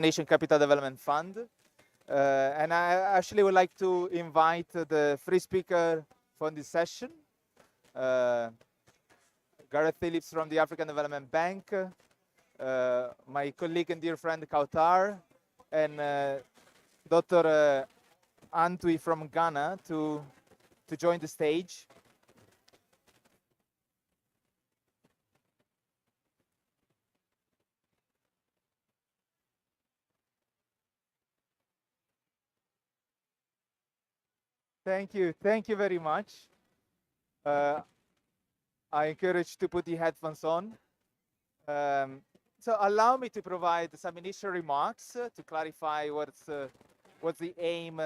Nation Capital Development Fund. And I actually would like to invite the free speaker for this session, Gareth Phillips from the African Development Bank, my colleague and dear friend Kautar, and Dr. Antwi from Ghana to join the stage. Thank you very much. I encourage to put the headphones on. So allow me to provide some initial remarks to clarify what's the aim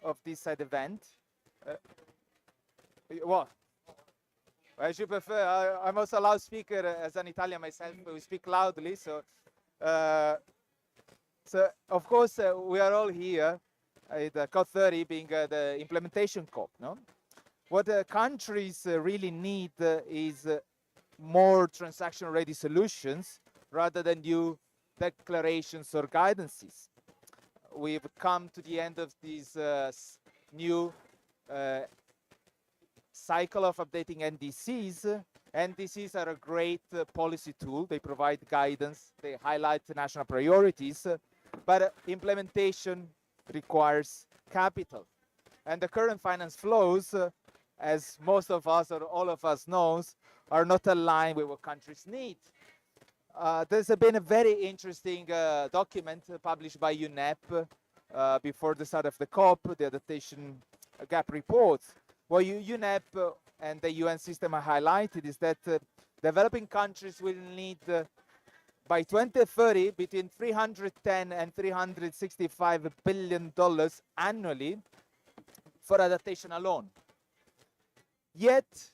of this event. What? As you prefer, I'm also a loudspeaker as an Italian myself. We speak loudly, so of course we are all here at the COP30 being the implementation COP. No, what countries really need is more transaction-ready solutions rather than new declarations or guidances. We've come to the end of this new cycle of updating NDCs. NDCs are a great policy tool. They provide guidance, they highlight the national priorities, but implementation requires capital. And the current finance flows, as most of us or all of us knows, are not aligned with what countries need. There's been a very interesting document published by UNEP before the start of the COP, the Adaptation Gap Report. What UNEP and the UN system have highlighted is that developing countries will need by 2030 between $310 and $365 billion annually for adaptation alone. Yet,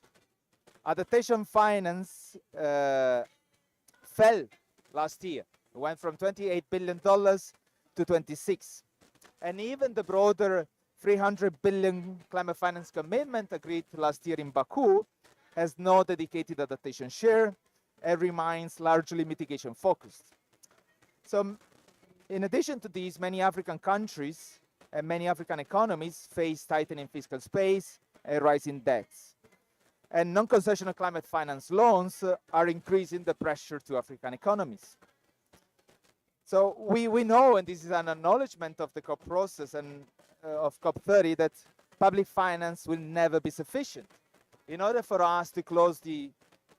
adaptation finance fell last year. It went from $28 billion to 26. And even the broader 300 billion climate finance commitment agreed last year in Baku has no dedicated adaptation share and remains largely mitigation focused. So in addition to these, many African countries and many African economies face tightening fiscal space and rising debts. And non-concessional climate finance loans are increasing the pressure to African economies. So we know, and this is an acknowledgement of the COP process and of COP30, that public finance will never be sufficient. In order for us to close the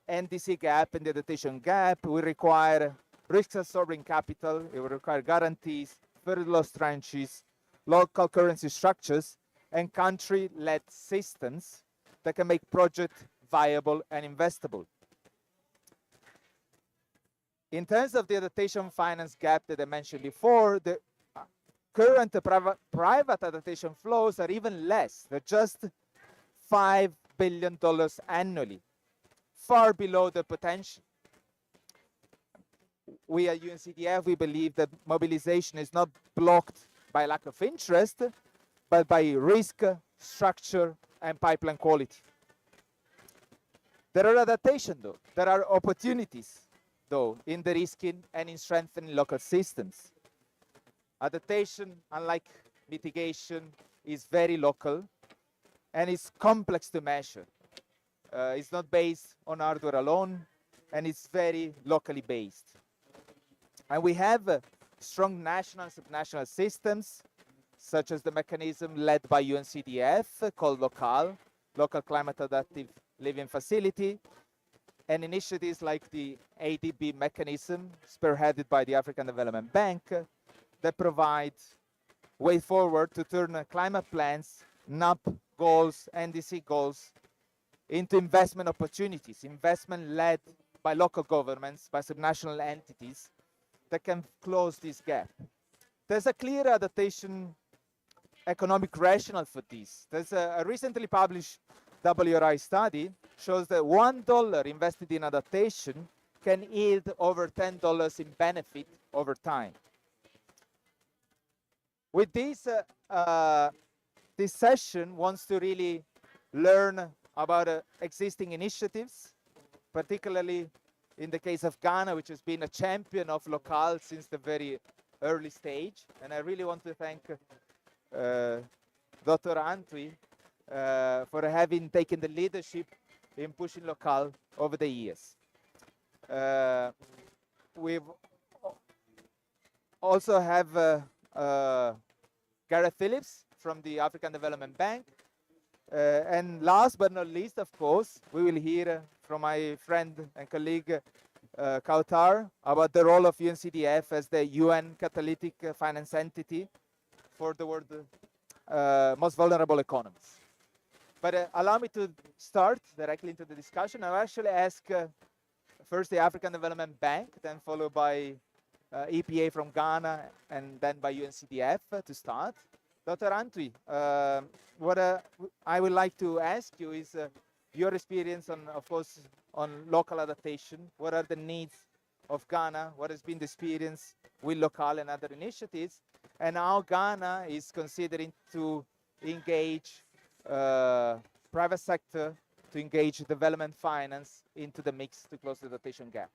NDC gap and the adaptation gap, we require risk-absorbing capital, it will require guarantees, further loss tranches, local currency structures, and country-led systems that can make projects viable and investable. In terms of the adaptation finance gap that I mentioned before, the current private adaptation flows are even less. They're just $5 billion annually, far below the potential. We at UNCDF, we believe that mobilization is not blocked by lack of interest, but by risk, structure, and pipeline quality. There are adaptation, though. There are opportunities, though, in the risking and in strengthening local systems. Adaptation, unlike mitigation, is very local and it's complex to measure. It's not based on hardware alone, and it's very locally based. And we have strong national and subnational systems, such as the mechanism led by UNCDF called Local Climate Adaptive Living Facility, and initiatives like the ADB mechanism, spearheaded by the African Development Bank, that provide way forward to turn climate plans, NAP goals, NDC goals, into investment opportunities, investment led by local governments, by subnational entities that can close this gap. There's a clear adaptation economic rationale for this. There's a recently published WRI study shows that $1 invested in adaptation can yield over $10 in benefit over time. With this, this session wants to really learn about existing initiatives, particularly in the case of Ghana, which has been a champion of local since the very early stage. And I really want to thank Dr. Antwi for having taken the leadership in pushing local over the years. We've also have Gareth Phillips from the African Development Bank. And last but not least, of course, we will hear from my friend and colleague Kautar about the role of UNCDF as the UN catalytic finance entity for the world's most vulnerable economies. But allow me to start directly into the discussion. I'll actually ask first the African Development Bank, then followed by EPA from Ghana, and then by UNCDF to start. Dr. Antwi, what I would like to ask you is your experience on, of course, on local adaptation. What are the needs of Ghana? What has been the experience with local and other initiatives? And how Ghana is considering to engage private sector, to engage development finance into the mix to close the adaptation gap.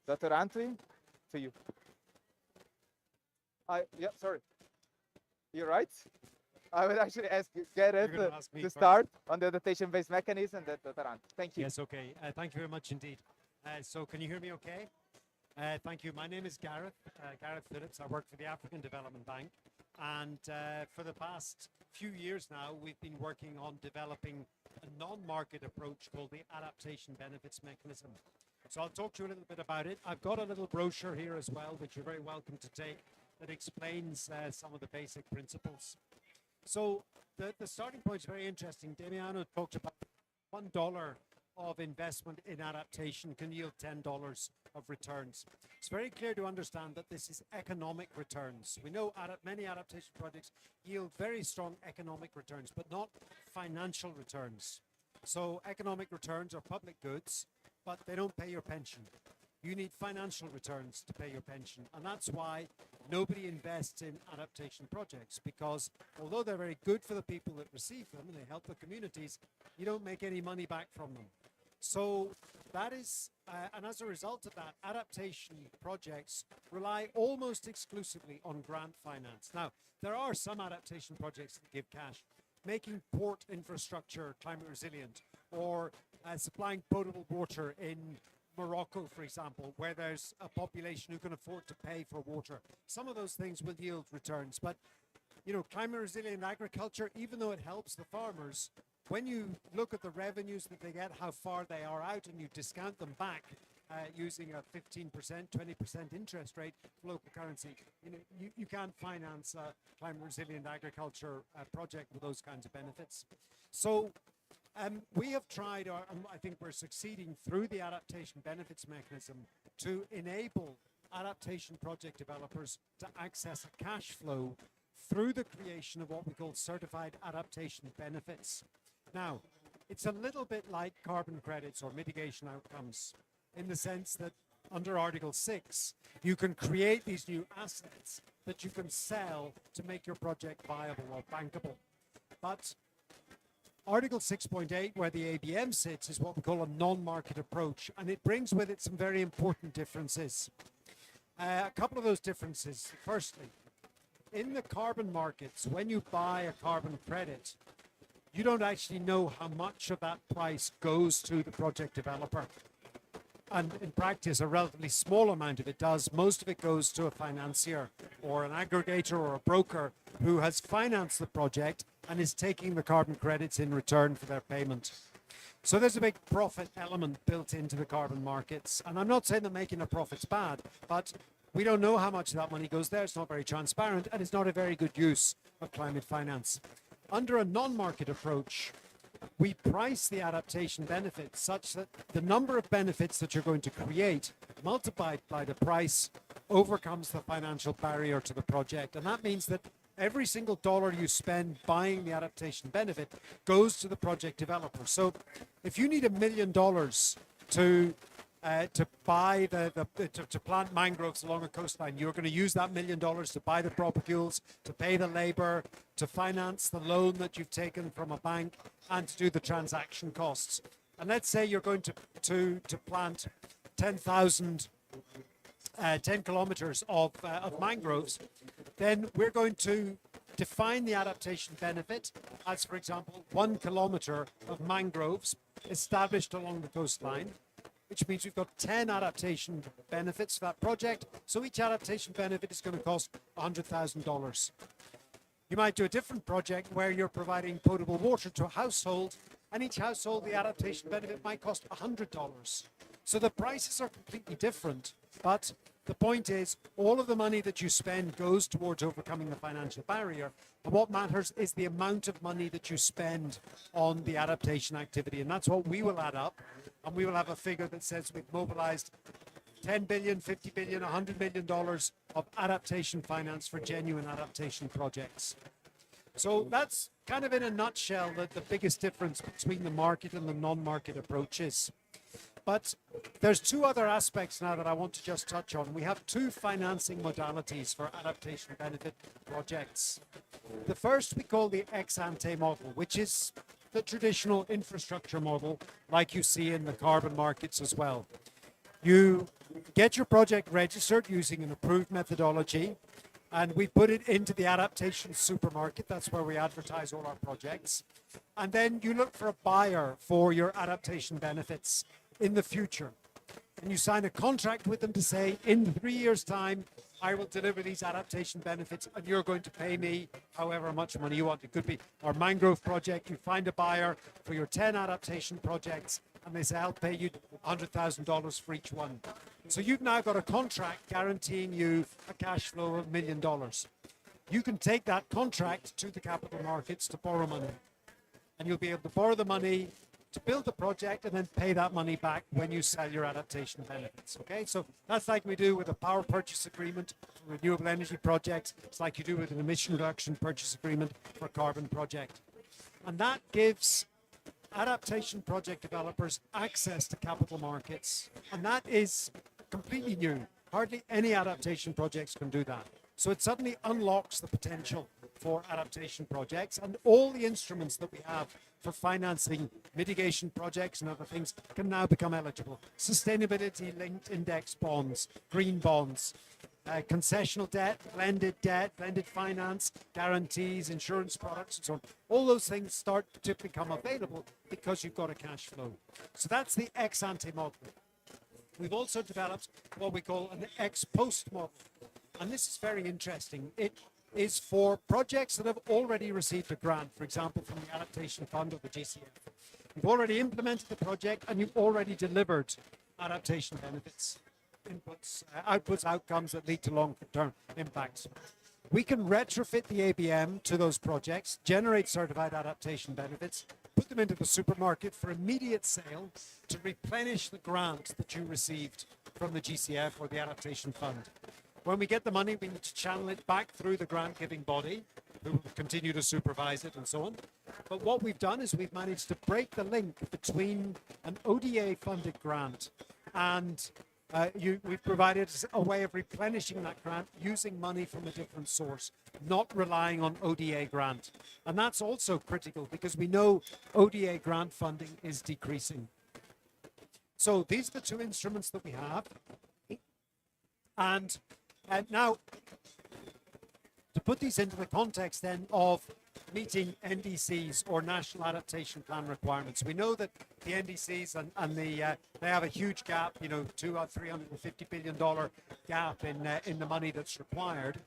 Dr. Antwi, to you. Yeah, sorry. You're right. I would actually ask Gareth to start on the adaptation-based mechanism. Dr. Antwi. Thank you. Yes, okay. Thank you very much indeed. So can you hear me okay? Thank you. My name is Gareth Phillips. I work for the African Development Bank. And for the past few years now, we've been working on developing a non-market approach called the adaptation benefits mechanism. So I'll talk to you a little bit about it. I've got a little brochure here as well, which you're very welcome to take, that explains some of the basic principles. So the starting point is very interesting. Damiano talked about $1 of investment in adaptation can yield $10 of returns. It's very clear to understand that this is economic returns. We know many adaptation projects yield very strong economic returns, but not financial returns. So economic returns are public goods, but they don't pay your pension. You need financial returns to pay your pension. And that's why nobody invests in adaptation projects, because although they're very good for the people that receive them and they help the communities, you don't make any money back from them. So that is, and as a result of that, adaptation projects rely almost exclusively on grant finance. Now, there are some adaptation projects that give cash, making port infrastructure climate resilient, or supplying potable water in Morocco, for example, where there's a population who can afford to pay for water. Some of those things will yield returns, but you know, climate resilient agriculture, even though it helps the farmers, when you look at the revenues that they get, how far they are out, and you discount them back using a 15%, 20% interest rate for local currency, you can't finance a climate resilient agriculture project with those kinds of benefits. So we have tried, I think we're succeeding through the adaptation benefits mechanism to enable adaptation project developers to access a cash flow through the creation of what we call certified adaptation benefits. Now, it's a little bit like carbon credits or mitigation outcomes in the sense that under Article 6, you can create these new assets that you can sell to make your project viable or bankable. But Article 6.8, where the ABM sits, is what we call a non-market approach, and it brings with it some very important differences. A couple of those differences. Firstly, in the carbon markets, when you buy a carbon credit, you don't actually know how much of that price goes to the project developer. And in practice, a relatively small amount of it does. Most of it goes to a financier or an aggregator or a broker who has financed the project and is taking the carbon credits in return for their payment. So there's a big profit element built into the carbon markets. And I'm not saying that making a profit's bad, but we don't know how much of that money goes there. It's not very transparent, and it's not a very good use of climate finance. Under a non-market approach, we price the adaptation benefits such that the number of benefits that you're going to create multiplied by the price overcomes the financial barrier to the project. And that means that every single dollar you spend buying the adaptation benefit goes to the project developer. So if you need $1 million to buy to plant mangroves along a coastline, you're going to use that $1 million to buy the propagules, to pay the labor, to finance the loan that you've taken from a bank, and to do the transaction costs. And let's say you're going to plant 10,000 10 kilometers of mangroves, then we're going to define the adaptation benefit as, for example, 1 kilometer of mangroves established along the coastline, which means we've got 10 adaptation benefits for that project. So each adaptation benefit is going to cost $100,000. You might do a different project where you're providing potable water to a household, and each household, the adaptation benefit might cost $100. So the prices are completely different, but the point is all of the money that you spend goes towards overcoming the financial barrier, and what matters is the amount of money that you spend on the adaptation activity, and that's what we will add up, and we will have a figure that says we've mobilized $10 billion, $50 billion, $100 million of adaptation finance for genuine adaptation projects. So that's kind of in a nutshell the biggest difference between the market and the non-market approaches. But there's two other aspects now that I want to just touch on. We have two financing modalities for adaptation benefit projects. The first we call the ex-ante model, which is the traditional infrastructure model like you see in the carbon markets as well. You get your project registered using an approved methodology, and we put it into the adaptation supermarket. That's where we advertise all our projects. And then you look for a buyer for your adaptation benefits in the future. And you sign a contract with them to say, in 3 years' time, I will deliver these adaptation benefits and you're going to pay me however much money you want. It could be our mangrove project. You find a buyer for your 10 adaptation projects and they say, I'll pay you $100,000 for each one. So you've now got a contract guaranteeing you a cash flow of $1 million. You can take that contract to the capital markets to borrow money. And you'll be able to borrow the money to build the project and then pay that money back when you sell your adaptation benefits. Okay, so that's like we do with a power purchase agreement for renewable energy projects. It's like you do with an emission reduction purchase agreement for a carbon project. And that gives adaptation project developers access to capital markets. And that is completely new. Hardly any adaptation projects can do that. So it suddenly unlocks the potential for adaptation projects, and all the instruments that we have for financing mitigation projects and other things can now become eligible. Sustainability-linked index bonds, green bonds, concessional debt, blended finance, guarantees, insurance products, and so on. All those things start to become available because you've got a cash flow. So that's the ex-ante model. We've also developed what we call an ex-post model. And this is very interesting. It is for projects that have already received a grant, for example, from the Adaptation Fund or the GCF. You've already implemented the project and you've already delivered adaptation benefits, inputs, outputs, outcomes that lead to long-term impacts. We can retrofit the ABM to those projects, generate certified adaptation benefits, put them into the supermarket for immediate sale to replenish the grant that you received from the GCF or the Adaptation Fund. When we get the money, we need to channel it back through the grant-giving body, who will continue to supervise it and so on. But what we've done is we've managed to break the link between an ODA-funded grant and we've provided a way of replenishing that grant using money from a different source, not relying on ODA grant. And that's also critical because we know ODA grant funding is decreasing. So these are the two instruments that we have. And now, to put these into the context then of meeting NDCs or National Adaptation Plan requirements, we know that the NDCs and they have a huge gap, you know, $350 billion gap in the money that's required.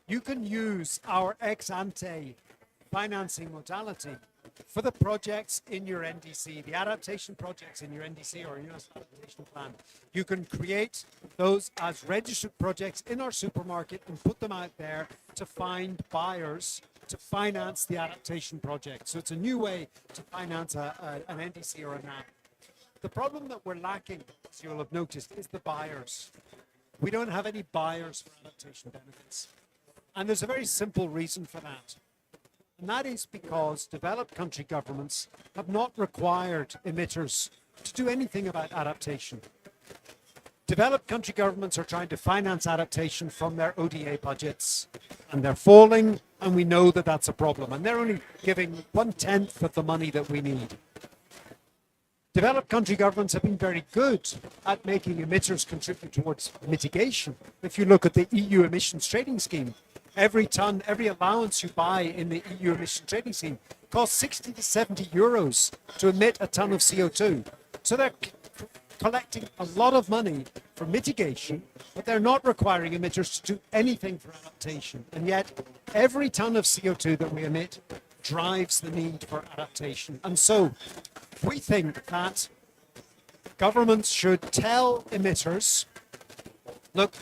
You can use our ex-ante financing modality for the projects in your NDC, the adaptation projects in your NDC or your National Adaptation Plan. You can create those as registered projects in our supermarket and put them out there to find buyers to finance the adaptation project. So it's a new way to finance an NDC or a NAP. The problem that we're lacking, as you'll have noticed, is the buyers. We don't have any buyers for adaptation benefits. And there's a very simple reason for that. And that is because developed country governments have not required emitters to do anything about adaptation. Developed country governments are trying to finance adaptation from their ODA budgets, and they're falling, and we know that that's a problem. And they're only giving 1/10 of the money that we need. Developed country governments have been very good at making emitters contribute towards mitigation. If you look at the EU emissions trading scheme, every allowance you buy in the EU emissions trading scheme costs 60 to 70 euros to emit a ton of CO2. So they're collecting a lot of money for mitigation, but they're not requiring emitters to do anything for adaptation. And yet, every ton of CO2 that we emit drives the need for adaptation. And so, we think that governments should tell emitters, look,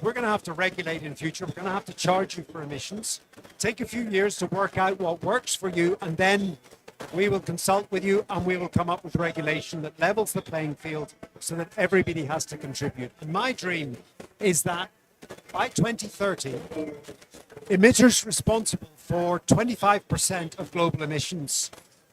we're going to have to regulate in the future. We're going to have to charge you for emissions. Take a few years to work out what works for you, and then we will consult with you and we will come up with regulation that levels the playing field so that everybody has to contribute. And my dream is that by 2030, emitters responsible for 25% of global emissions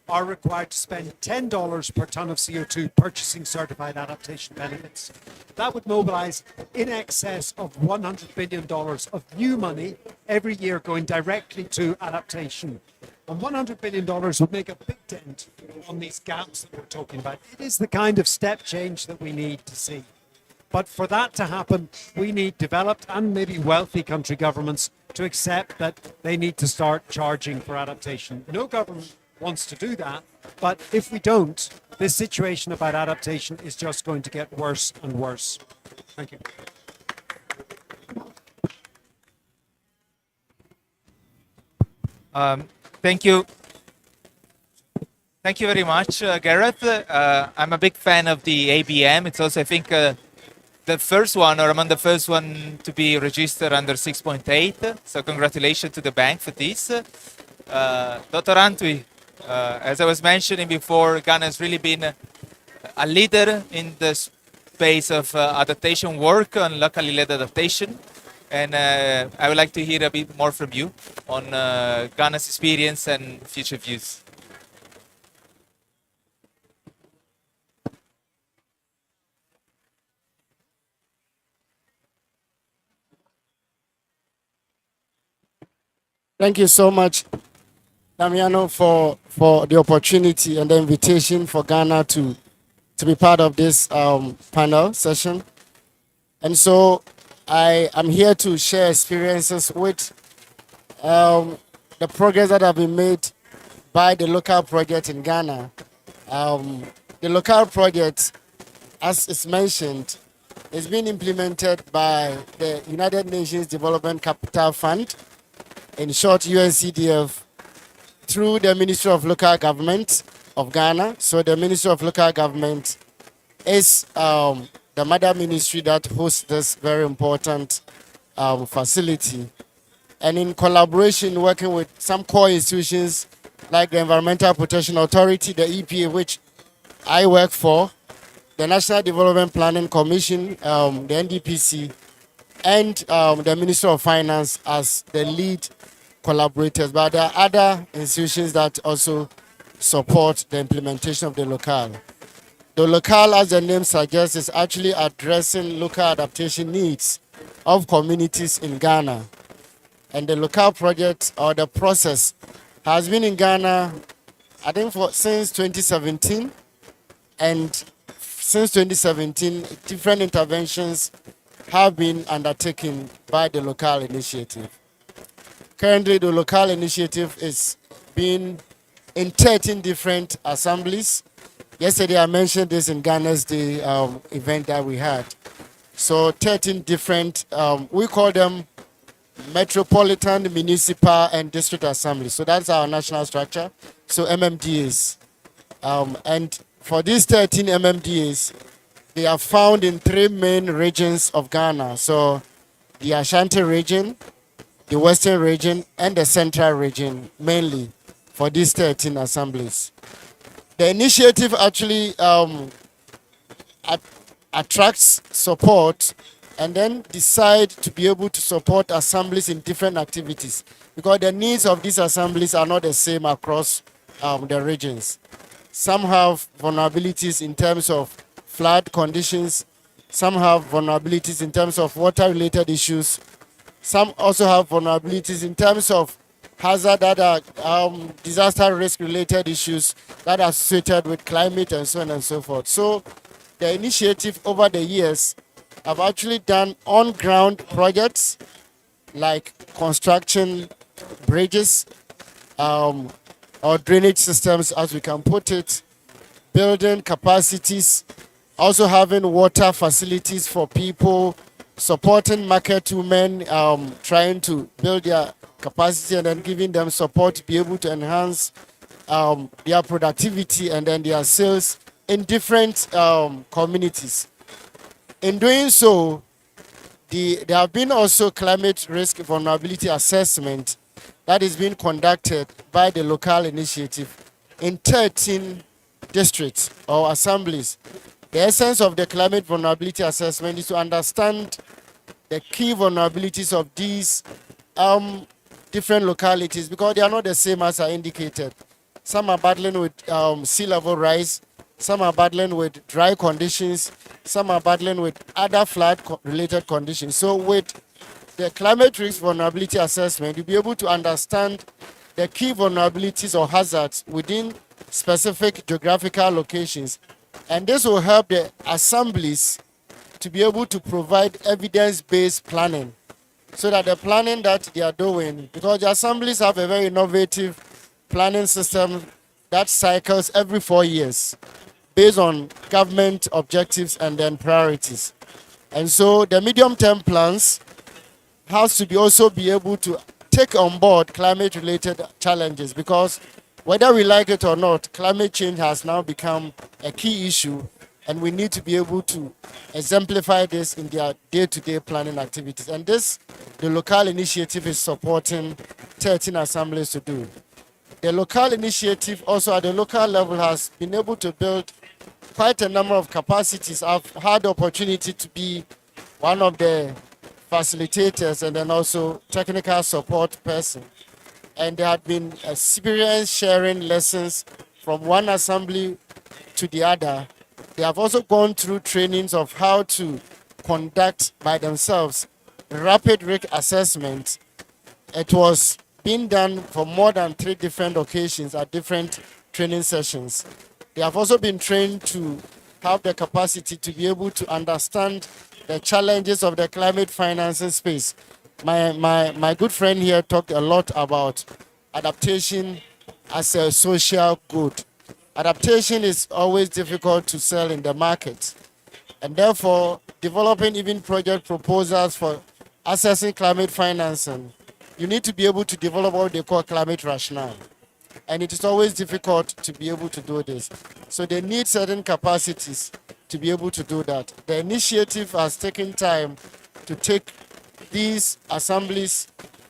are required to spend $10 per ton of CO2 purchasing certified adaptation benefits. That would mobilize in excess of $100 billion of new money every year going directly to adaptation. And $100 billion would make a big dent on these gaps that we're talking about. It is the kind of step change that we need to see. But for that to happen, we need developed and maybe wealthy country governments to accept that they need to start charging for adaptation. No government wants to do that, but if we don't, this situation about adaptation is just going to get worse and worse. Thank you. Thank you. Thank you very much, Gareth. I'm a big fan of the ABM. It's also, I think, the first one, or among the first one to be registered under 6.8. So congratulations to the bank for this. Dr. Antwi, as I was mentioning before, Ghana has really been a leader in the space of adaptation work on locally led adaptation. And I would like to hear a bit more from you on Ghana's experience and future views. Thank you so much, Damiano, for the opportunity and the invitation for Ghana to be part of this panel session. And so I am here to share experiences with the progress that have been made by the local project in Ghana. The local project, as is mentioned, is being implemented by the United Nations Development Capital Fund, in short UNCDF, through the Ministry of Local Government of Ghana. So the Ministry of Local Government is the mother ministry that hosts this very important facility. And in collaboration, working with some core institutions like the Environmental Protection Authority, the EPA, which I work for, the National Development Planning Commission, the NDPC, and the Ministry of Finance as the lead collaborators. But there are other institutions that also support the implementation of the locale. The locale, as the name suggests, is actually addressing local adaptation needs of communities in Ghana. And the locale project, or the process, has been in Ghana, I think, since 2017. And since 2017, different interventions have been undertaken by the locale initiative. Currently, the locale initiative is being in 13 different assemblies. Yesterday, I mentioned this in Ghana's Day event that we had. So 13 different, we call them Metropolitan, Municipal, and District Assemblies. So that's our national structure. So MMDAs. And for these 13 MMDAs, they are found in 3 main regions of Ghana. So the Ashanti region, the Western region, and the Central region, mainly for these 13 assemblies. The initiative actually attracts support and then decide to be able to support assemblies in different activities, because the needs of these assemblies are not the same across the regions. Some have vulnerabilities in terms of flood conditions. Some have vulnerabilities in terms of water-related issues. Some also have vulnerabilities in terms of hazard that are disaster risk related issues that are associated with climate and so on and so forth. So the initiative over the years have actually done on ground projects like construction bridges or drainage systems, as we can put it, building capacities, also having water facilities for people, supporting market women, trying to build their capacity and then giving them support to be able to enhance their productivity and then their sales in different communities. In doing so, there have been also climate risk vulnerability assessment that is being conducted by the local initiative in 13 districts or assemblies. The essence of the climate vulnerability assessment is to understand the key vulnerabilities of these different localities, because they are not the same as I indicated. Some are battling with sea level rise, some are battling with dry conditions, some are battling with other flood-related conditions. So with the climate risk vulnerability assessment, you'll be able to understand the key vulnerabilities or hazards within specific geographical locations. And this will help the assemblies to be able to provide evidence-based planning, so that the planning that they are doing, because the assemblies have a very innovative planning system that cycles every 4 years based on government objectives and then priorities. And so the medium-term plans has to be also be able to take on board climate-related challenges, because whether we like it or not, climate change has now become a key issue, and we need to be able to exemplify this in their day-to-day planning activities. And this, the local initiative is supporting 13 assemblies to do. The local initiative also at the local level has been able to build quite a number of capacities. I've had the opportunity to be one of the facilitators and then also technical support person. And there had been experience sharing lessons from one assembly to the other. They have also gone through trainings of how to conduct by themselves rapid risk assessment. It was being done for more than 3 different occasions at different training sessions. They have also been trained to have the capacity to be able to understand the challenges of the climate financing space. My good friend here talked a lot about adaptation as a social good. Adaptation is always difficult to sell in the market, and therefore developing even project proposals for assessing climate financing, you need to be able to develop what they call climate rationale. And it is always difficult to be able to do this. So they need certain capacities to be able to do that. The initiative has taken time to take these assemblies,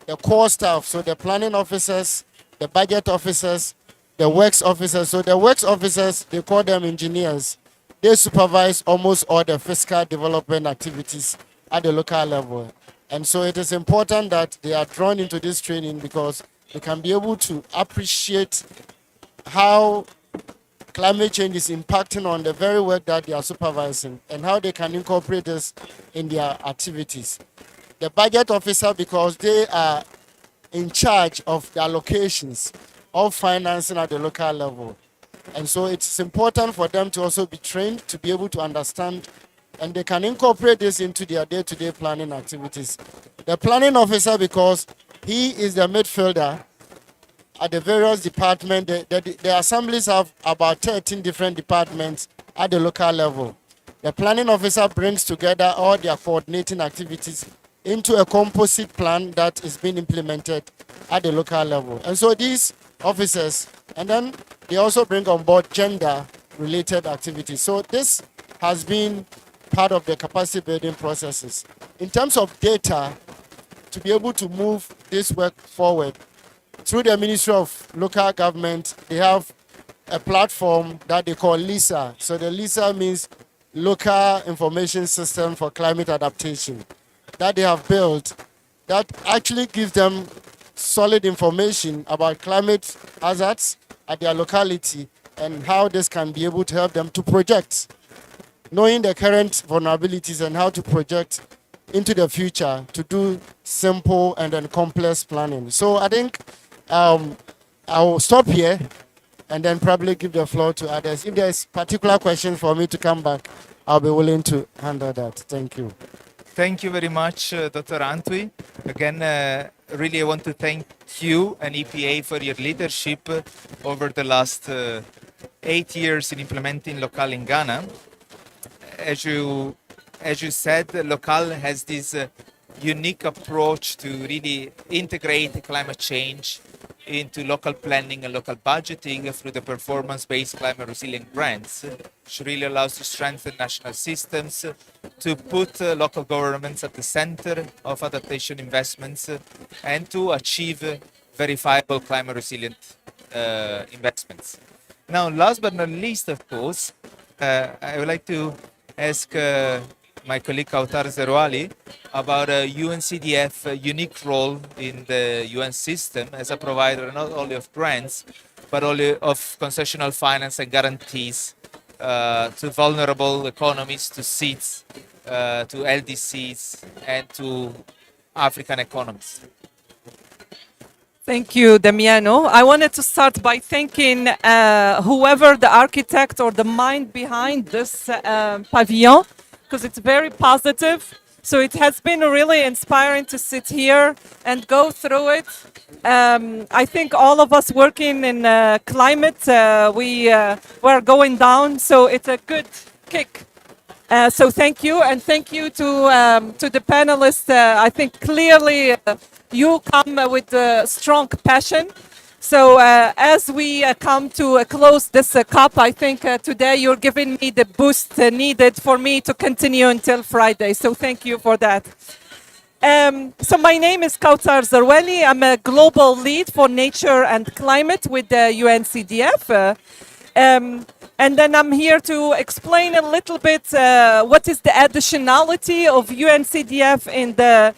the core staff, so the planning officers, the budget officers, the works officers. So the works officers, they call them engineers. They supervise almost all the fiscal development activities at the local level. And so it is important that they are drawn into this training, because they can be able to appreciate how climate change is impacting on the very work that they are supervising and how they can incorporate this in their activities. The budget officer, because they are in charge of the allocations of financing at the local level. And so it's important for them to also be trained to be able to understand, and they can incorporate this into their day-to-day planning activities. The planning officer, because he is the midfielder at the various departments. The assemblies have about 13 different departments at the local level. The planning officer brings together all their coordinating activities into a composite plan that is being implemented at the local level. And so these officers, and then they also bring on board gender-related activities. So this has been part of the capacity building processes. In terms of data, to be able to move this work forward, through the Ministry of Local Government, they have a platform that they call LISA. So the LISA means Local Information System for Climate Adaptation, that they have built, that actually gives them solid information about climate hazards at their locality and how this can be able to help them to project, knowing the current vulnerabilities and how to project into the future to do simple and then complex planning. So I think I'll stop here and then probably give the floor to others. If there's particular questions for me to come back, I'll be willing to handle that. Thank you. Thank you very much, Dr. Antwi. Again, really I want to thank you and EPA for your leadership over the last 8 years in implementing Local in Ghana. As you said, Local has this unique approach to really integrate climate change into local planning and local budgeting through the performance-based climate resilient grants, which really allows to strengthen national systems, to put local governments at the center of adaptation investments, and to achieve verifiable climate resilient investments. Now, last but not least, of course, I would like to ask my colleague Kautar Zerwali about UNCDF unique role in the UN system as a provider not only of grants, but only of concessional finance and guarantees to vulnerable economies, to seeds, to LDCs, and to African economies. Thank you, Damiano. I wanted to start by thanking whoever the architect or the mind behind this pavilion, because it's very positive. So it has been really inspiring to sit here and go through it. I think all of us working in climate, we're going down, so it's a good kick. So thank you, and thank you to the panelists. I think clearly you come with a strong passion. So as we come to close this COP, I think today you're giving me the boost needed for me to continue until Friday. So thank you for that. So my name is Kautar Zerwali. I'm a global lead for nature and climate with the UNCDF. And then I'm here to explain a little bit what is the additionality of UNCDF in the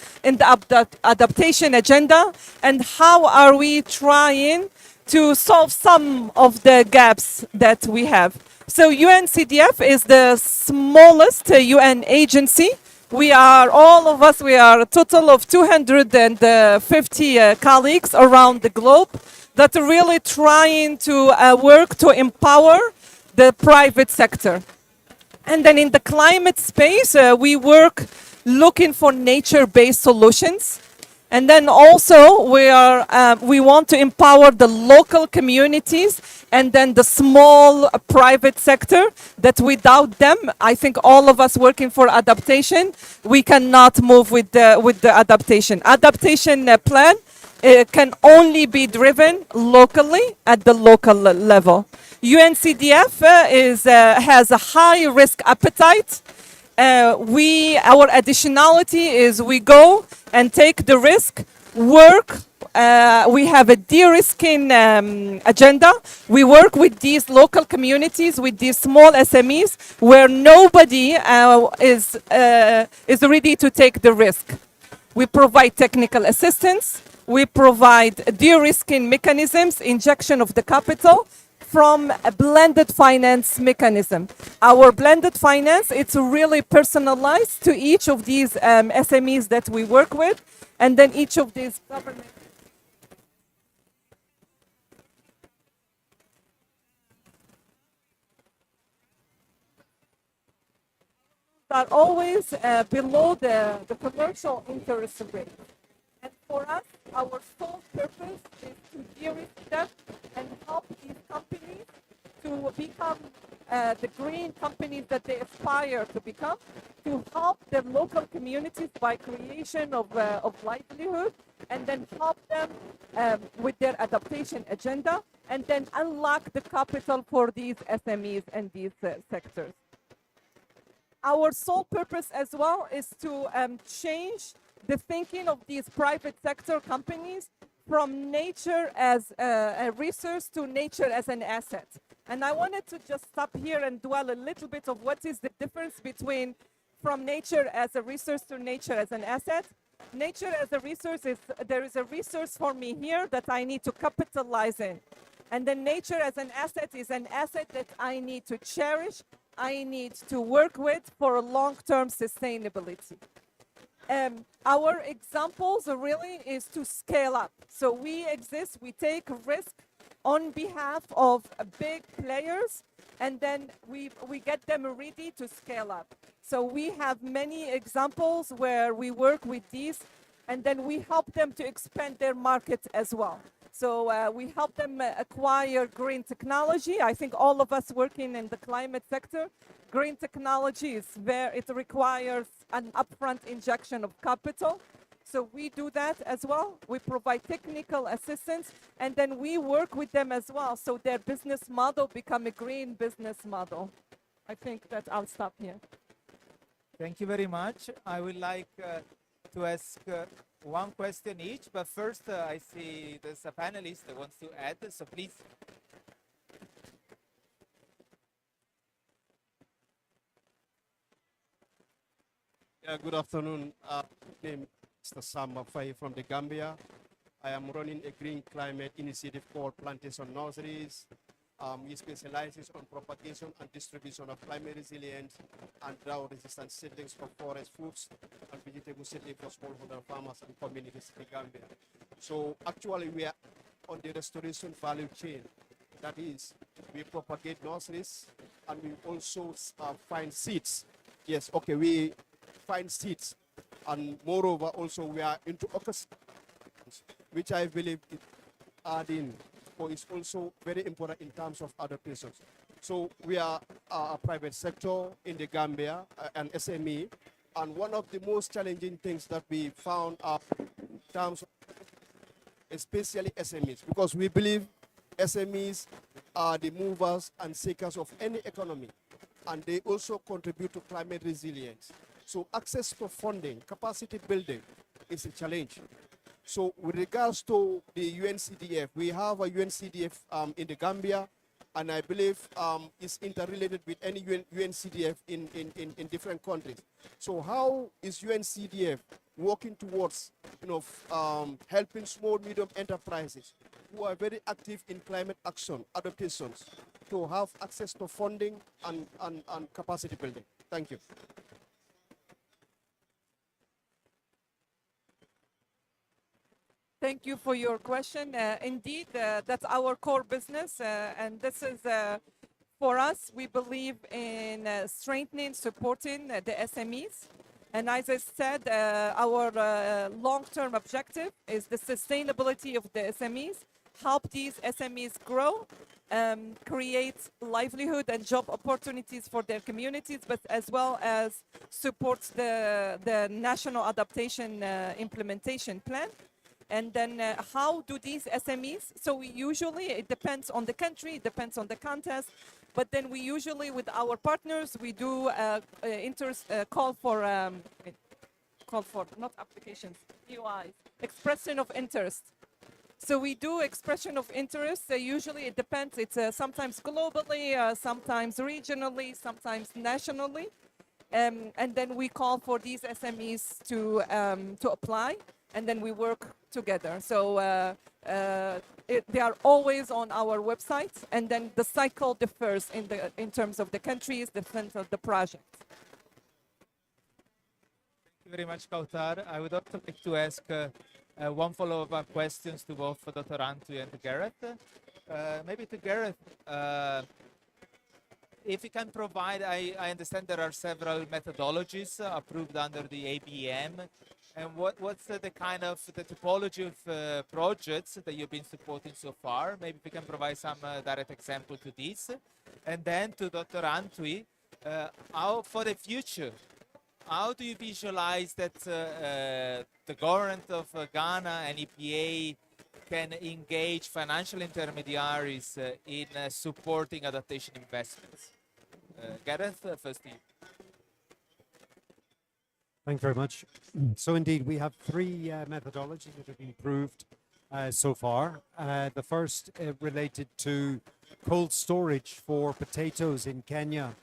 adaptation agenda, and how are we trying to solve some of the gaps that we have. So UNCDF is the smallest UN agency. We are, all of us, we are a total of 250 colleagues around the globe that are really trying to work to empower the private sector. And then in the climate space, we work looking for nature-based solutions. And then also we want to empower the local communities and then the small private sector, that without them, I think all of us working for adaptation, we cannot move with the adaptation. Adaptation plan can only be driven locally at the local level. UNCDF has a high risk appetite. Our additionality is we go and take the risk, work. We have a de-risking agenda. We work with these local communities, with these small SMEs, where nobody is ready to take the risk. We provide technical assistance. We provide de-risking mechanisms, injection of the capital, from a blended finance mechanism. Our blended finance, it's really personalized to each of these SMEs that we work with, and then each of these government are always below the commercial interest rate. And for us, our sole purpose is to de-risk them and help these companies to become the green companies that they aspire to become, to help the local communities by creation of livelihood, and then help them with their adaptation agenda, and then unlock the capital for these SMEs and these sectors. Our sole purpose as well is to change the thinking of these private sector companies from nature as a resource to nature as an asset. And I wanted to just stop here and dwell a little bit of what is the difference between from nature as a resource to nature as an asset. Nature as a resource is, there is a resource for me here that I need to capitalize in. And then nature as an asset is an asset that I need to cherish, I need to work with for long-term sustainability. Our examples really is to scale up. So we exist, we take risk on behalf of big players, and then we get them ready to scale up. So we have many examples where we work with these, and then we help them to expand their market as well. So we help them acquire green technology. I think all of us working in the climate sector, green technology is where it requires an upfront injection of capital. So we do that as well. We provide technical assistance, and then we work with them as well, so their business model become a green business model. I think that I'll stop here. Thank you very much. I would like to ask one question each, but first I see there's a panelist that wants to add, so please. Yeah, good afternoon. Name is Mr. Sam Mafai from the Gambia. I am running a green climate initiative called Plantation Nurseries. We specialize on propagation and distribution of climate resilient and drought-resistant seedlings for forest fruits and vegetable seedlings for smallholder farmers and communities in the Gambia. So actually we are on the restoration value chain. That is, we propagate nurseries and we also find seeds. Yes, okay, we find seeds, and moreover also we are into ecosystems, which I believe is adding or is also very important in terms of adaptations. So we are a private sector in the Gambia, an SME, and one of the most challenging things that we found are in terms of especially SMEs, because we believe SMEs are the movers and seekers of any economy, and they also contribute to climate resilience. So access to funding, capacity building is a challenge. So with regards to the UNCDF, we have a UNCDF in the Gambia, and I believe it's interrelated with any UNCDF in different countries. So how is UNCDF working towards helping small, medium enterprises who are very active in climate action, adaptations, to have access to funding and capacity building? Thank you. Thank you for your question. Indeed, that's our core business, and this is for us. We believe in strengthening, supporting the SMEs. And as I said, our long-term objective is the sustainability of the SMEs, help these SMEs grow, create livelihood and job opportunities for their communities, but as well as support the national adaptation implementation plan. And then how do these SMEs, so we usually, it depends on the country, it depends on the context, but then we usually, with our partners, we do call for, not applications, EOIs, expression of interest. So we do expression of interest. Usually it depends. It's sometimes globally, sometimes regionally, sometimes nationally. And then we call for these SMEs to apply, and then we work together. So they are always on our website, and then the cycle differs in terms of the countries, the sense of the project. Thank you very much, Kautar. I would also like to ask one follow-up questions to both Dr. Antwi and Gareth. Maybe to Gareth, if you can provide, I understand there are several methodologies approved under the ABM. And what's the kind of the typology of projects that you've been supporting so far? Maybe we can provide some direct example to this. And then to Dr. Antwi, how for the future, how do you visualize that the government of Ghana and EPA can engage financial intermediaries in supporting adaptation investments? Gareth, first to you. Thank you very much. So indeed, we have three methodologies that have been approved so far. The first related to cold storage for potatoes in Kenya.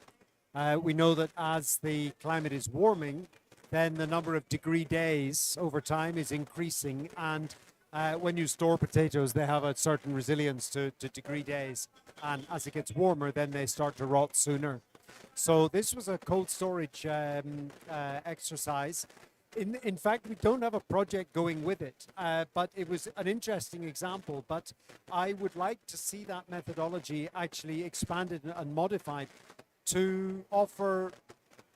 We know that as the climate is warming, then the number of degree days over time is increasing, and when you store potatoes, they have a certain resilience to degree days, and as it gets warmer, then they start to rot sooner. So this was a cold storage exercise In fact, we don't have a project going with it, but it was an interesting example. But I would like to see that methodology actually expanded and modified to offer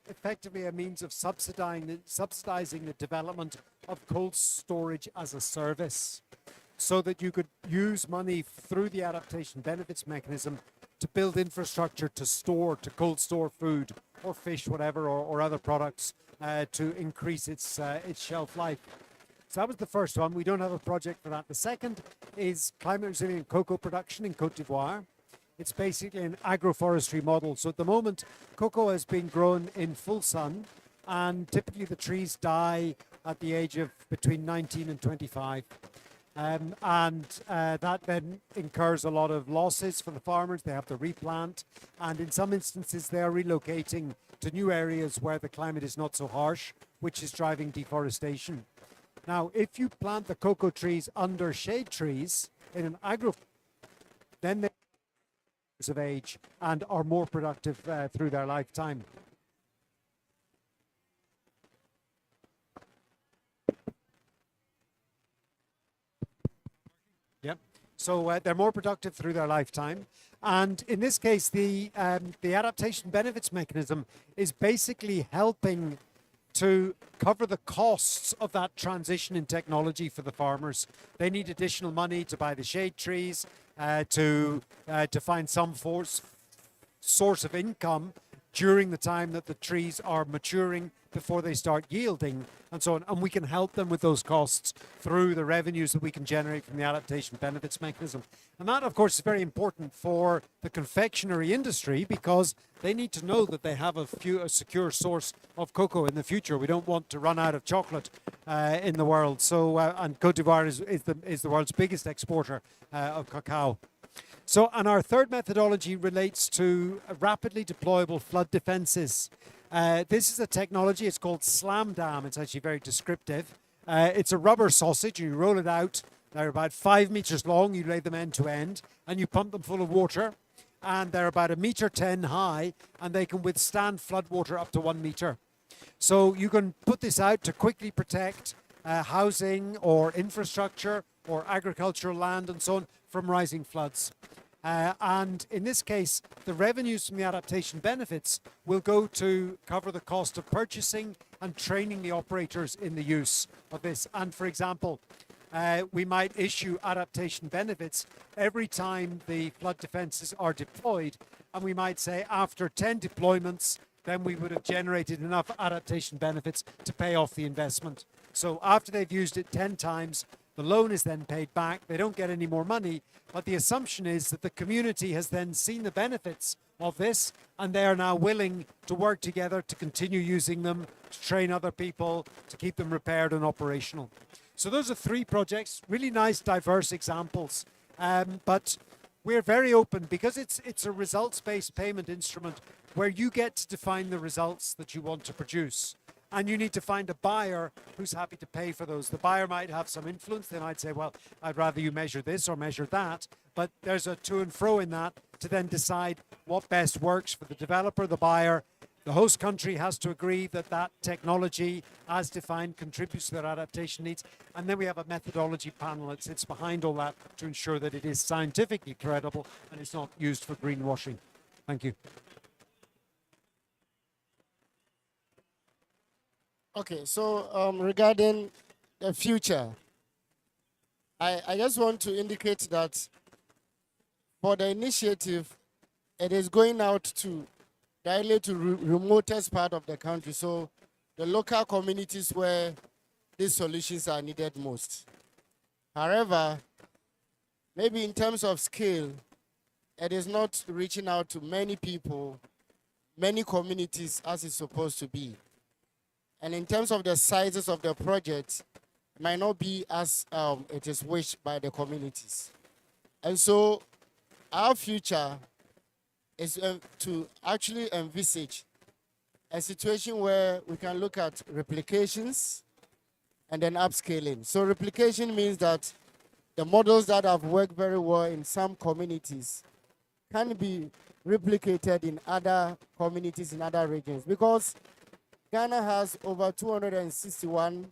effectively a means of subsidizing the development of cold storage as a service, so that you could use money through the adaptation benefits mechanism to build infrastructure to cold store food or fish, whatever, or other products to increase its shelf life. So that was the first one. We don't have a project for that. The second is climate resilient cocoa production in Cote d'Ivoire. It's basically an agroforestry model. So at the moment, cocoa has been grown in full sun, and typically the trees die at the age of between 19 and 25. That then incurs a lot of losses for the farmers. They have to replant, and in some instances they are relocating to new areas where the climate is not so harsh, which is driving deforestation. Now, if you plant the cocoa trees under shade trees in an then they of age and are more productive through their lifetime. Yep. So they're more productive through their lifetime. And in this case, the adaptation benefits mechanism is basically helping to cover the costs of that transition in technology for the farmers. They need additional money to buy the shade trees, to find some source of income during the time that the trees are maturing before they start yielding, and so on. And we can help them with those costs through the revenues that we can generate from the adaptation benefits mechanism. And that, of course, is very important for the confectionery industry, because they need to know that they have a secure source of cocoa in the future. We don't want to run out of chocolate in the world. So, and Cote d'Ivoire is the world's biggest exporter of cacao. So, and our third methodology relates to rapidly deployable flood defenses. This is a technology, it's called slam dam. It's actually very descriptive. It's a rubber sausage, you roll it out. They're about 5 meters long, you lay them end to end, and you pump them full of water. And they're about 1.10 meters high, and they can withstand flood water up to 1 meter. So you can put this out to quickly protect housing or infrastructure or agricultural land and so on from rising floods. And in this case, the revenues from the adaptation benefits will go to cover the cost of purchasing and training the operators in the use of this. And for example, we might issue adaptation benefits every time the flood defenses are deployed. And we might say after 10 deployments, then we would have generated enough adaptation benefits to pay off the investment. So after they've used it 10 times, the loan is then paid back. They don't get any more money, but the assumption is that the community has then seen the benefits of this, and they are now willing to work together to continue using them, to train other people, to keep them repaired and operational. So those are 3 projects, really nice, diverse examples. But we're very open because it's a results-based payment instrument where you get to define the results that you want to produce. And you need to find a buyer who's happy to pay for those. The buyer might have some influence. They might say, well, I'd rather you measure this or measure that. But there's a to and fro in that to then decide what best works for the developer, the buyer. The host country has to agree that that technology, as defined, contributes to their adaptation needs. And then we have a methodology panel that sits behind all that to ensure that it is scientifically credible and it's not used for greenwashing. Thank you. Okay, so regarding the future, I just want to indicate that for the initiative, it is going out to directly to remotest part of the country, so the local communities where these solutions are needed most. However, maybe in terms of scale, it is not reaching out to many people, many communities as it's supposed to be. And in terms of the sizes of the project, it might not be as it is wished by the communities. And so our future is to actually envisage a situation where we can look at replications and then upscaling. So replication means that the models that have worked very well in some communities can be replicated in other communities in other regions, because Ghana has over 261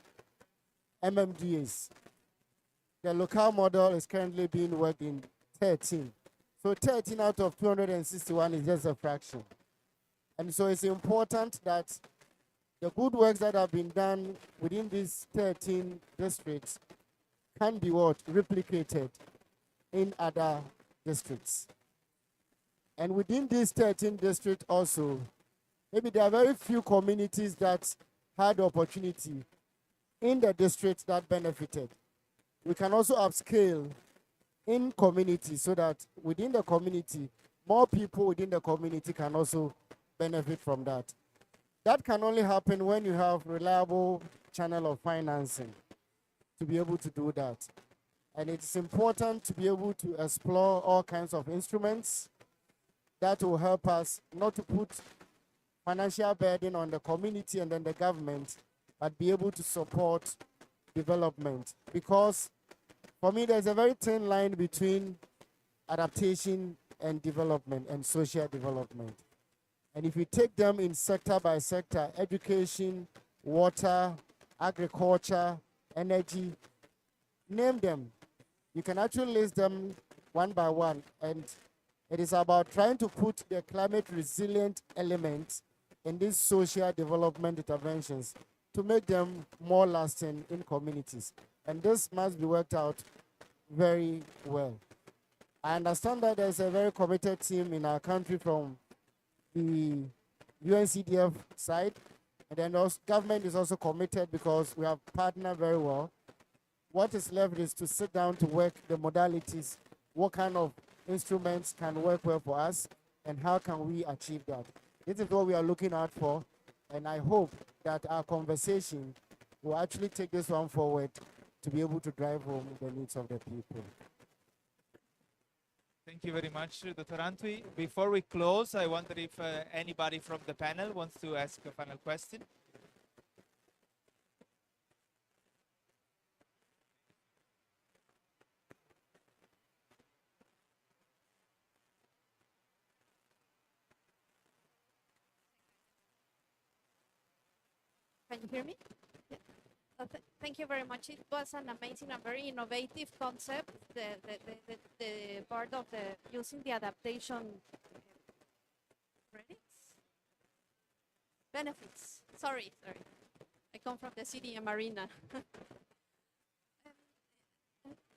MMDAs. The local model is currently being worked in 13. So 13 out of 261 is just a fraction. And so it's important that the good works that have been done within these 13 districts can be replicated in other districts. And within these 13 districts also, maybe there are very few communities that had the opportunity in the districts that benefited. We can also upscale in communities so that within the community, more people within the community can also benefit from that. That can only happen when you have reliable channel of financing to be able to do that. And it's important to be able to explore all kinds of instruments that will help us not to put financial burden on the community and then the government, but be able to support development. Because for me, there's a very thin line between adaptation and development and social development. And if you take them in sector by sector, education, water, agriculture, energy, name them. You can actually list them one by one. And it is about trying to put the climate resilient elements in these social development interventions to make them more lasting in communities. And this must be worked out very well. I understand that there's a very committed team in our country from the UNCDF side, and then also government is also committed because we have partnered very well. What is left is to sit down to work the modalities, what kind of instruments can work well for us, and how can we achieve that. This is what we are looking out for, and I hope that our conversation will actually take this one forward to be able to drive home the needs of the people. Thank you very much, Dr. Antwi. Before we close, I wonder if anybody from the panel wants to ask a final question. Can you hear me? Yeah. Thank you very much. It was an amazing and very innovative concept. The part of the using the adaptation credits, benefits. Sorry. I come from the city and marina.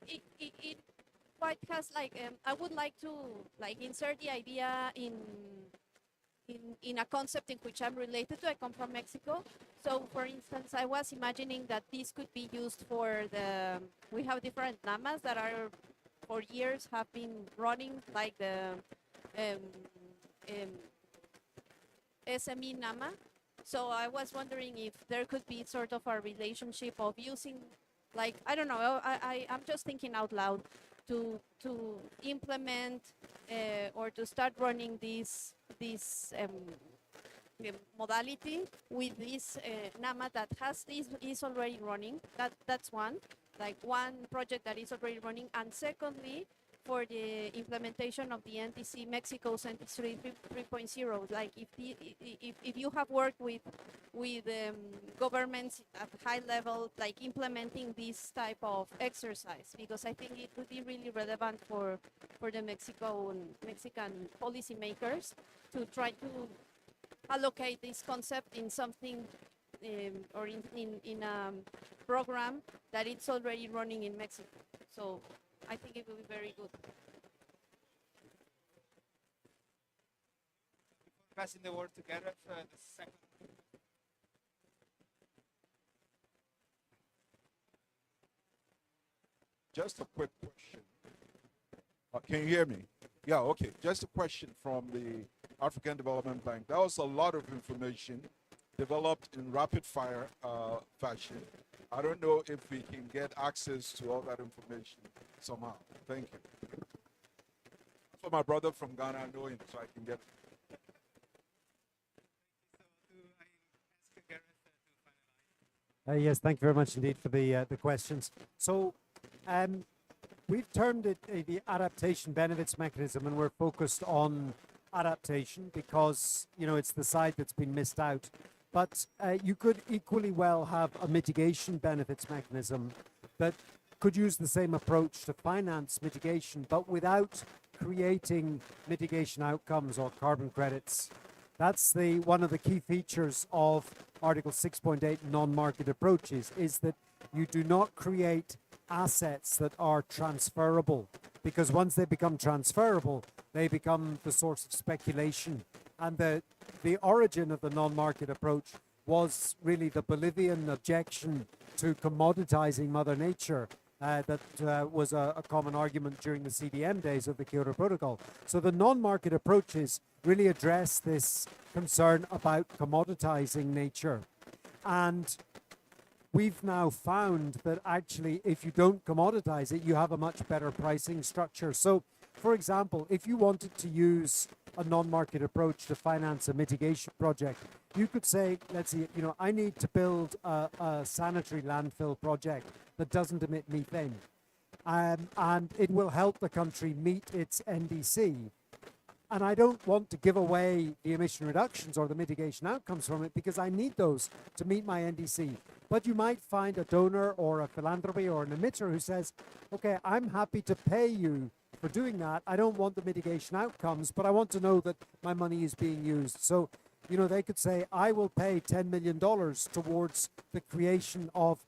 It quite has like I would like to like insert the idea in a concept in which I'm related to. I come from Mexico. So for instance, I was imagining that this could be used for we have different NAMAs that are for years have been running, like the SME NAMA. So I was wondering if there could be sort of a relationship of using, like, I don't know, I'm just thinking out loud, to implement or to start running this modality with this NAMA that is already running. That's one, like one project that is already running. And secondly, for the implementation of the NDC Mexico NDC 3.0, like if you have worked with governments at high level, like implementing this type of exercise, because I think it would be really relevant for the Mexican policymakers to try to allocate this concept in something or in a program that it's already running in Mexico. So I think it will be very good. Passing the word to Gareth, the second. Just a quick question. Can you hear me? Yeah, okay. Just a question from the African Development Bank. That was a lot of information developed in rapid fire fashion. I don't know if we can get access to all that information somehow. Thank you. For my brother from Ghana, I know him, so I can get it. Yes, thank you very much indeed for the questions. So we've termed it the adaptation benefits mechanism, and we're focused on adaptation because, you know, it's the side that's been missed out. But you could equally well have a mitigation benefits mechanism that could use the same approach to finance mitigation, but without creating mitigation outcomes or carbon credits. That's one of the key features of Article 6.8 non-market approaches, is that you do not create assets that are transferable, because once they become transferable, they become the source of speculation. And the origin of the non-market approach was really the Bolivian objection to commoditizing Mother Nature. That was a common argument during the CDM days of the Kyoto Protocol. So the non-market approaches really address this concern about commoditizing nature. And we've now found that actually, if you don't commoditize it, you have a much better pricing structure. So, for example, if you wanted to use a non-market approach to finance a mitigation project, you could say, let's see, I need to build a sanitary landfill project that doesn't emit methane. And it will help the country meet its NDC. And I don't want to give away the emission reductions or the mitigation outcomes from it, because I need those to meet my NDC. But you might find a donor or a philanthropy or an emitter who says, okay, I'm happy to pay you for doing that. I don't want the mitigation outcomes, but I want to know that my money is being used. So, they could say, I will pay $10 million towards the creation of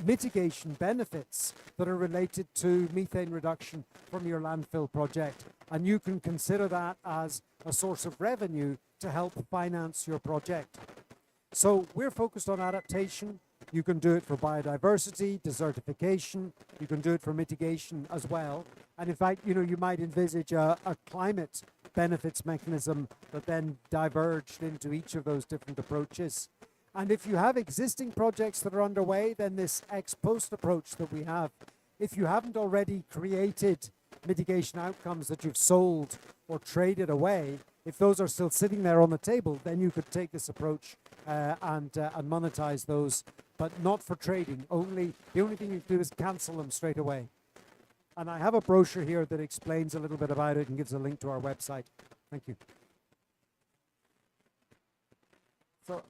mitigation benefits that are related to methane reduction from your landfill project. And you can consider that as a source of revenue to help finance your project. So we're focused on adaptation. You can do it for biodiversity, desertification. You can do it for mitigation as well. And in fact, you might envisage a climate benefits mechanism that then diverged into each of those different approaches. And if you have existing projects that are underway, then this ex post approach that we have, if you haven't already created mitigation outcomes that you've sold or traded away, if those are still sitting there on the table, then you could take this approach and monetize those, but not for trading. The only thing you can do is cancel them straight away. And I have a brochure here that explains a little bit about it and gives a link to our website. Thank you. So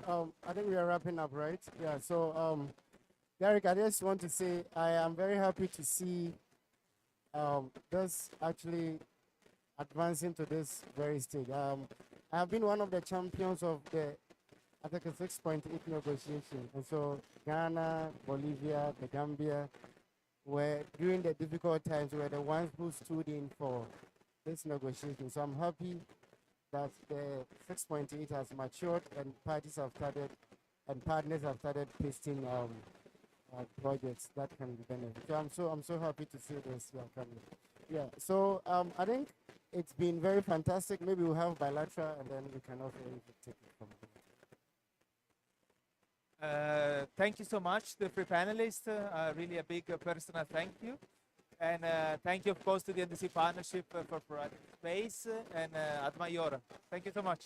I think we are wrapping up, right? Yeah. So Derek, I just want to say I am very happy to see this actually advancing to this very stage. I have been one of the champions of the Article 6.8 negotiation, and so Ghana, Bolivia, the Gambia were during the difficult times were the ones who stood in for this negotiation. So I'm happy that the 6.8 has matured and parties have started and partners have started pasting projects that can be beneficial. So I'm so happy to see this coming. Yeah. So I think it's been very fantastic. Maybe we'll have bilateral and then we can also take it from there. Thank you so much, the three panelists. Really a big personal thank you. And thank you, of course, to the NDC partnership for providing space and Ad Maiora. Thank you so much.